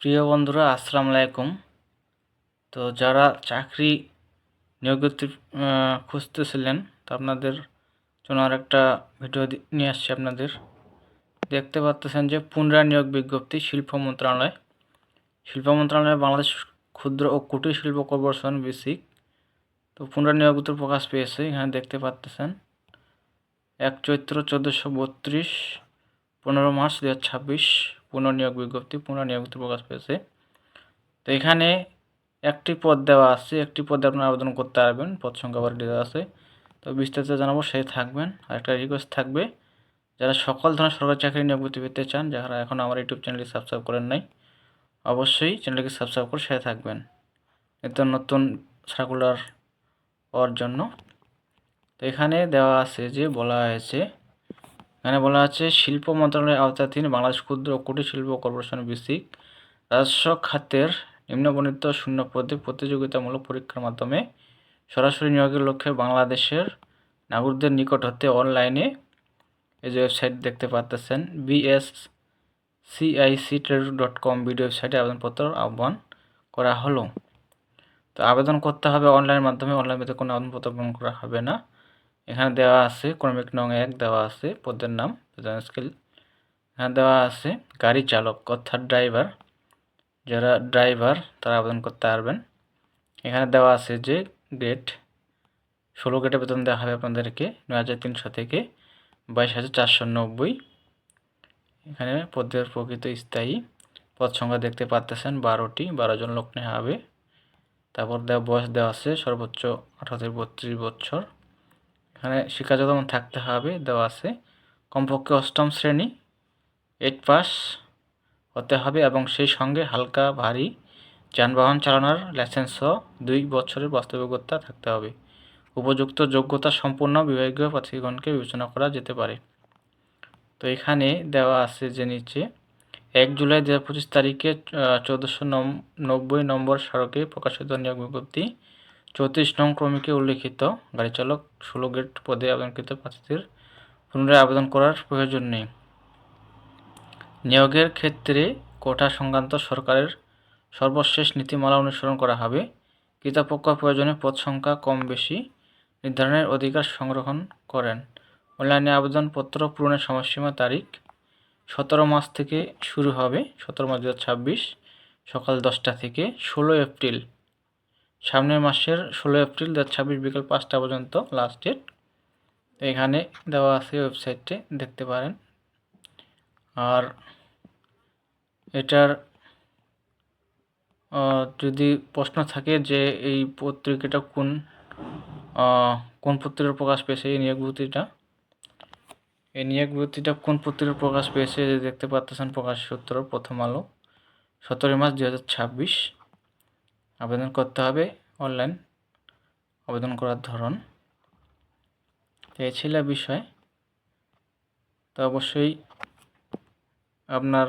প্রিয় বন্ধুরা, আসসালামু আলাইকুম। তো যারা চাকরি নিয়োগ খুঁজতেছিলেন, তো আপনাদের জন্য আরেকটা ভিডিও নিয়ে আসছি। আপনাদের দেখতে পাচ্ছেন যে পুনরায় বিজ্ঞপ্তি শিল্প মন্ত্রণালয় বাংলাদেশ ক্ষুদ্র ও কুটির শিল্প কর্পোরেশন বেসিক। তো পুনরায় প্রকাশ পেয়েছে। এখানে দেখতে পাচ্ছেন 1 চৈত্র 1432, 15 মার্চ 2026 পুনর্নিয়োগ বিজ্ঞপ্তি প্রকাশ পেয়েছে। তো এখানে একটি পদ দেওয়া আছে, একটি পদে আপনারা আবেদন করতে পারবেন। পদ সংখ্যা আবার দেওয়া আছে। তো বিস্তারিত জানাবো, সেই থাকবেন। আর একটা রিকোয়েস্ট থাকবে, যারা সকল ধরনের সরকারি চাকরি নিয়োগ পেতে চান, যারা এখন আমার ইউটিউব চ্যানেলটি সাবস্ক্রাইব করেন নাই, অবশ্যই চ্যানেলটিকে সাবস্ক্রাইব করে সাথে থাকবেন নতুন নতুন সার্কুলার পাওয়ার জন্য। তো এখানে দেওয়া আছে যে এখানে বলা আছে শিল্প মন্ত্রণালয়ের আওতাধীন বাংলাদেশ ক্ষুদ্র ও কুটির শিল্প কর্পোরেশন বেসিক রাজস্ব খাতের নিম্নবর্ণিত শূন্য পদে প্রতিযোগিতামূলক পরীক্ষার মাধ্যমে সরাসরি নিয়োগের লক্ষ্যে বাংলাদেশের নাগরিকদের নিকট হতে অনলাইনে এই যে ওয়েবসাইট দেখতে পাচ্ছেন bscic.com ভিডিও ওয়েবসাইটে আবেদনপত্র আহ্বান করা হলো। তো আবেদন করতে হবে অনলাইনের মাধ্যমে। অনলাইন ভিতরে কোনো আবেদনপত্র গ্রহণ করা হবে না। এখানে দেওয়া আছে ক্রমিক নং 1 দেওয়া আছে, পদের নাম স্কেল। এখানে দেওয়া আছে গাড়ি চালক অর্থাৎ ড্রাইভার, যারা ড্রাইভার তারা আবেদন করতে পারবেন। এখানে দেওয়া আছে যে গ্রেড 16 গ্রেডে বেতন দেওয়া হবে আপনাদেরকে 9,300 থেকে 22,490। এখানে পদের প্রকৃত স্থায়ী পদ সংখ্যা দেখতে পাচ্ছেন 12টি, 12 জন লোক নেওয়া হবে। তারপর বয়স দেওয়া আছে সর্বোচ্চ 18 থেকে 32 বছর। এখানে শিক্ষাগত মান থাকতে হবে দেওয়া আছে, কমপক্ষে 8ম শ্রেণী 8 পাস হতে হবে এবং সেই সঙ্গে হালকা ভারী যানবাহন চালানোর লাইসেন্সসহ 2 বছরের বাস্তবিকতা থাকতে হবে। উপযুক্ত যোগ্যতা সম্পন্ন বিভাগীয় প্রার্থীগণকে বিবেচনা করা যেতে পারে। তো এখানে দেওয়া আছে যে নিচে 1 জুলাই 2025 তারিখে 1490 নম্বর সড়কে প্রকাশিত নিয়োগ বিজ্ঞপ্তি 34 নং ক্রমিকে উল্লেখিত গাড়ি চালক 16 গ্রেড পদে আবেদনকৃত প্রার্থীদের পুনরায় আবেদন করার প্রয়োজন নেই। নিয়োগের ক্ষেত্রে কোটা সংক্রান্ত সরকারের সর্বশেষ নীতিমালা অনুসরণ করা হবে। কর্তৃপক্ষ প্রয়োজনে পদ সংখ্যা কম বেশি নির্ধারণের অধিকার সংরক্ষণ করেন। অনলাইনে আবেদনপত্র পূরণের সময়সীমা তারিখ 17 মার্চ থেকে শুরু হবে, 17 মার্চ 2026 সকাল 10টা থেকে 16 এপ্রিল, সামনের মাসের 16 এপ্রিল 2026 বিকাল 5টা পর্যন্ত লাস্ট ডেট। এখানে দেওয়া আছে, ওয়েবসাইটে দেখতে পারেন। আর এটার যদি প্রশ্ন থাকে যে এই পত্রিকাটা কোন পত্রিকার প্রকাশ পেয়েছে, এই নিয়োগ বিজ্ঞপ্তিটা কোন পত্রিকার প্রকাশ পেয়েছে, দেখতে পাচ্ছেন প্রকাশ সূত্র প্রথম আলো 17 মার্চ 2026। আবেদন করতে হবে অনলাইন। আবেদন করার ধরন এই ছিল বিষয়। তো অবশ্যই আপনার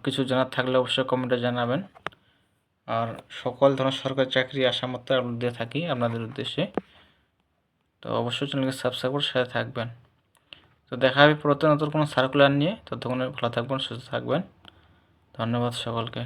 কিছু জানার থাকলে অবশ্যই কমেন্টে জানাবেন। আর সকল ধরনের সরকারি চাকরি আসামত আপলোড দিয়ে থাকি আপনাদের উদ্দেশ্যে। তো অবশ্যই চ্যানেলকে সাবস্ক্রাইব করে সাথে থাকবেন। তো দেখা হবে নতুন কোনো সার্কুলার নিয়ে। ততক্ষণে ভালো থাকবেন, সুস্থ থাকবেন। ধন্যবাদ সকলকে।